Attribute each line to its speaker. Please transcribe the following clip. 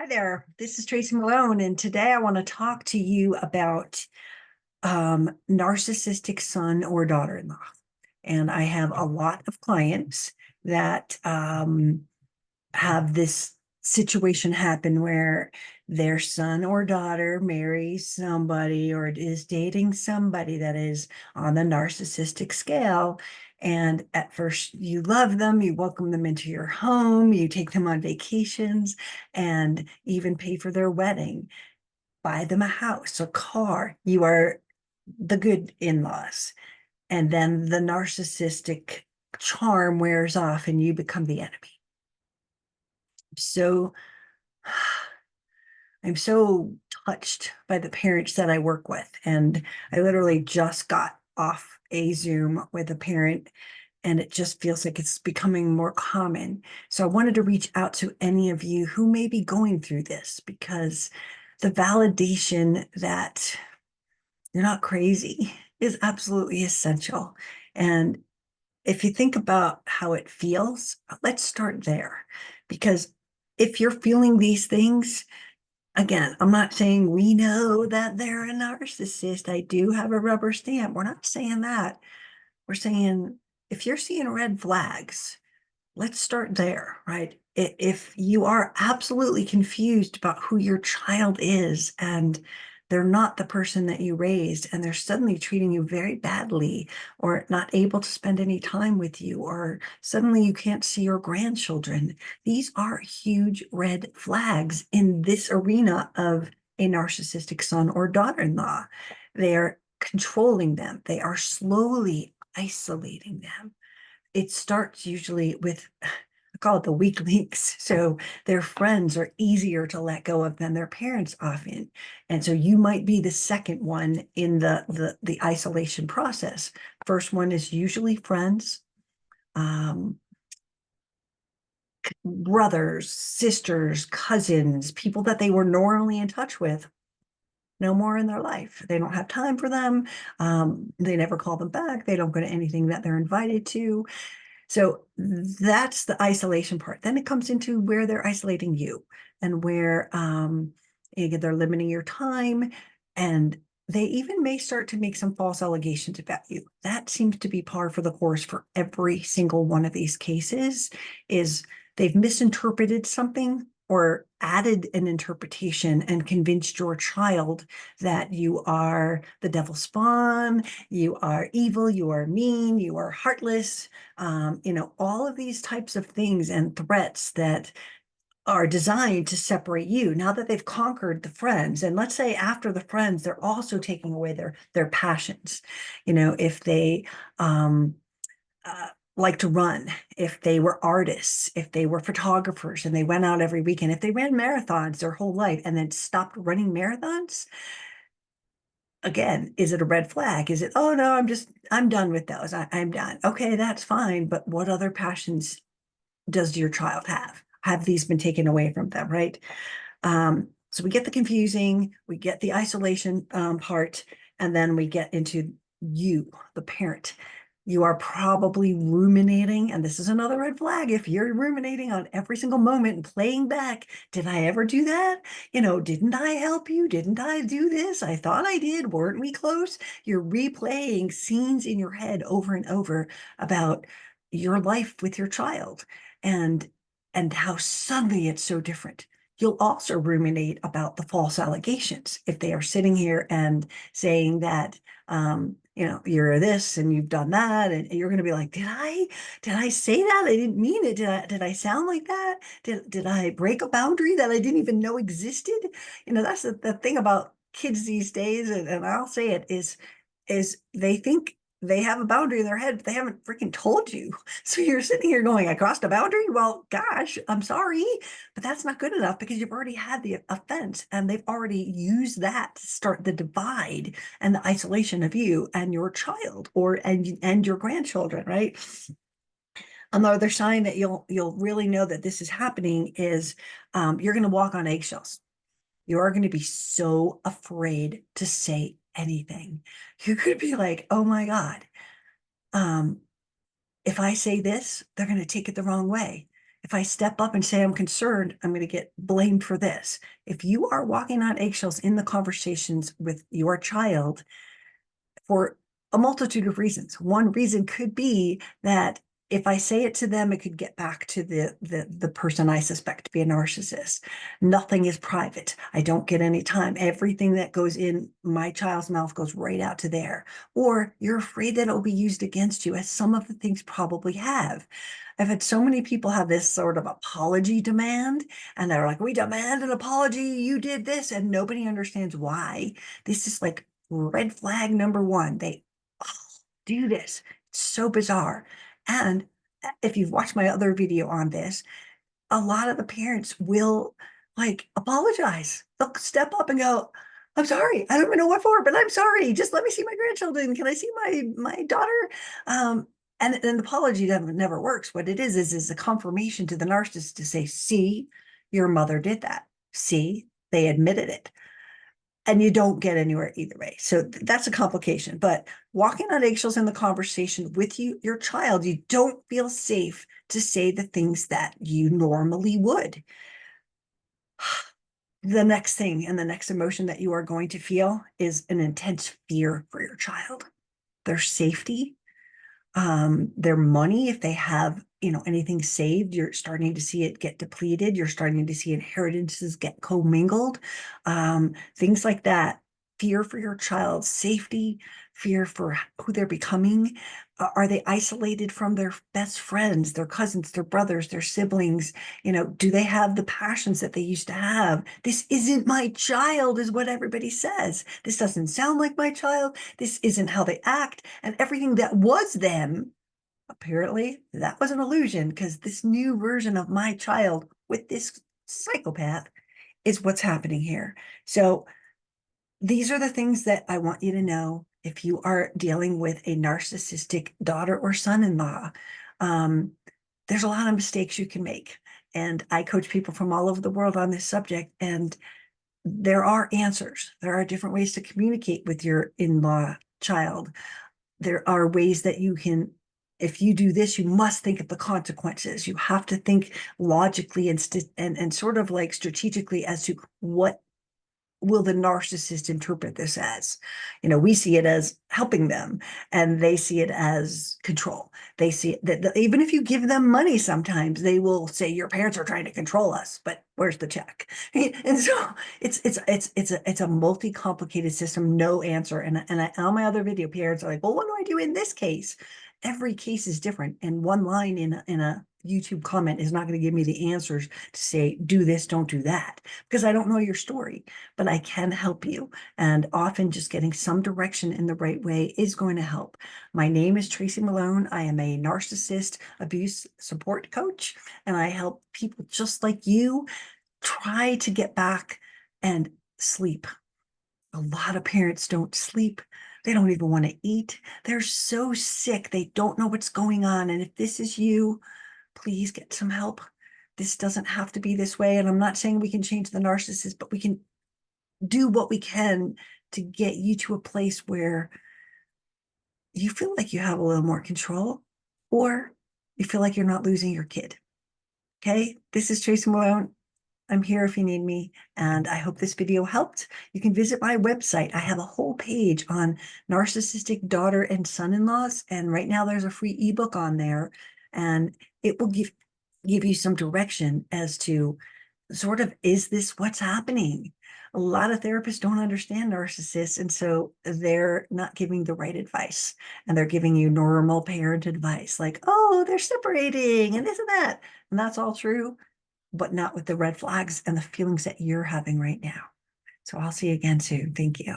Speaker 1: Hi there, this is Tracy Malone, and today I want to talk to you about narcissistic son or daughter-in-law. And I have a lot of clients that have this situation happen where their son or daughter marries somebody or is dating somebody that is on the narcissistic scale. And at first, you love them, you welcome them into your home, you take them on vacations, and even pay for their wedding, buy them a house, a car. You are the good in laws. And then the narcissistic charm wears off and you become the enemy. So I'm so touched by the parents that I work with. And I literally just got off a Zoom with a parent, and it just feels like it's becoming more common. So I wanted to reach out to any of you who may be going through this, because the validation that you're not crazy is absolutely essential. And if you think about how it feels, let's start there. Because if you're feeling these things, again, I'm not saying we know that they're a narcissist. I do have a rubber stamp. We're not saying that. We're saying if you're seeing red flags, let's start there, right? If you are absolutely confused about who your child is and they're not the person that you raised and they're suddenly treating you very badly or not able to spend any time with you, or suddenly you can't see your grandchildren, these are huge red flags in this arena of a narcissistic son or daughter-in-law. They are controlling them. They are slowly isolating them. It starts usually with, I call it the weak links. So their friends are easier to let go of than their parents often. And so you might be the second one in the isolation process. First one is usually friends, um, brothers, sisters, cousins, people that they were normally in touch with. No more in their life. They don't have time for them. They never call them back. They don't go to anything that they're invited to. So that's the isolation part. Then it comes into where they're isolating you and where they're limiting your time, and they even may start to make some false allegations about you. That seems to be par for the course for every single one of these cases. Is they've misinterpreted something or added an interpretation and convinced your child that you are the devil's spawn, you are evil, you are mean, you are heartless, all of these types of things and threats that are designed to separate you. Now that they've conquered the friends, and let's say after the friends, they're also taking away their passions. If they like to run, if they were artists, if they were photographers and they went out every weekend, if they ran marathons their whole life and then stopped running marathons, again, is it a red flag? Is it, oh no, I'm done with those. I'm done. Okay, that's fine. But what other passions does your child have? Have these been taken away from them, right? So we get the confusing, we get the isolation part, and then we get into you, the parent. You are probably ruminating, and this is another red flag. If you're ruminating on every single moment and playing back, did I ever do that? Didn't I help you? Didn't I do this? I thought I did. Weren't we close? You're replaying scenes in your head over and over about your life with your child, and how suddenly it's so different. You'll also ruminate about the false allegations. If they are sitting here and saying that, you're this and you've done that, and you're going to be like, did I say that? I didn't mean it. Did I sound like that? Did I break a boundary that I didn't even know existed? That's the thing about kids these days, and I'll say it is they think they have a boundary in their head, but they haven't freaking told you. So you're sitting here going, I crossed a boundary? Well, gosh, I'm sorry, but that's not good enough because you've already had the offense and they've already used that to start the divide and the isolation of you and your child and your grandchildren, right? Another sign that you'll really know that this is happening is you're going to walk on eggshells. You are going to be so afraid to say anything. You're going to be like, oh my God, if I say this, they're going to take it the wrong way. if I step up and say I'm concerned, I'm going to get blamed for this. If you are walking on eggshells in the conversations with your child for a multitude of reasons, one reason could be that if I say it to them, it could get back to the person I suspect to be a narcissist. Nothing is private. I don't get any time. Everything that goes in my child's mouth goes right out to there. Or you're afraid that it'll be used against you, as some of the things probably have. I've had so many people have this sort of apology demand, and they're like, we demand an apology. You did this, and nobody understands why. This is like red flag number one. They do this. It's so bizarre. And if you've watched my other video on this, a lot of the parents will like apologize. They'll step up and go, I'm sorry. I don't even know what for, but I'm sorry. Just let me see my grandchildren. Can I see my daughter? Um, and an apology never works. What it is a confirmation to the narcissist to say, see, your mother did that. See, they admitted it. And you don't get anywhere either way. So that's a complication. But walking on eggshells in the conversation with your child, you don't feel safe to say the things that you normally would. The next thing and the next emotion that you are going to feel is an intense fear for your child, their safety, their money. If they have, anything saved, you're starting to see it get depleted. You're starting to see inheritances get commingled, things like that. Fear for your child's safety, fear for who they're becoming. Are they isolated from their best friends, their cousins, their brothers, their siblings? Do they have the passions that they used to have? This isn't my child, is what everybody says. This doesn't sound like my child. This isn't how they act. And everything that was them, apparently, that was an illusion, because this new version of my child with this psychopath is what's happening here. So these are the things that I want you to know if you are dealing with a narcissistic daughter or son-in-law. There's a lot of mistakes you can make. And I coach people from all over the world on this subject, and there are answers. There are different ways to communicate with your in-law child. There are ways that you can, if you do this, you must think of the consequences. You have to think logically and sort of like strategically as to what will the narcissist interpret this as. We see it as helping them, and they see it as control. They see it that even if you give them money, sometimes they will say your parents are trying to control us, but where's the check? And so it's a multi-complicated system, no answer. And on my other video, parents are like, well, what do I do in this case? Every case is different, and one line in a YouTube comment is not going to give me the answers to say, do this, don't do that, because I don't know your story, but I can help you. And often just getting some direction in the right way is going to help. My name is Tracy Malone. I am a narcissist abuse support coach, and I help people just like you try to get back and sleep. A lot of parents don't sleep. They don't even want to eat. They're so sick. They don't know what's going on. And if this is you, please get some help. This doesn't have to be this way. And I'm not saying we can change the narcissist, but we can do what we can to get you to a place where you feel like you have a little more control, or you feel like you're not losing your kid. Okay. This is Tracy Malone. I'm here if you need me, and I hope this video helped. You can visit my website. I have a whole page on narcissistic daughter and son-in-laws, and right now there's a free ebook on there, and it will give you some direction as to sort of, is this what's happening? A lot of therapists don't understand narcissists, and so they're not giving the right advice, and they're giving you normal parent advice like, oh, they're separating and this and that, and that's all true, but not with the red flags and the feelings that you're having right now. So I'll see you again soon. Thank you.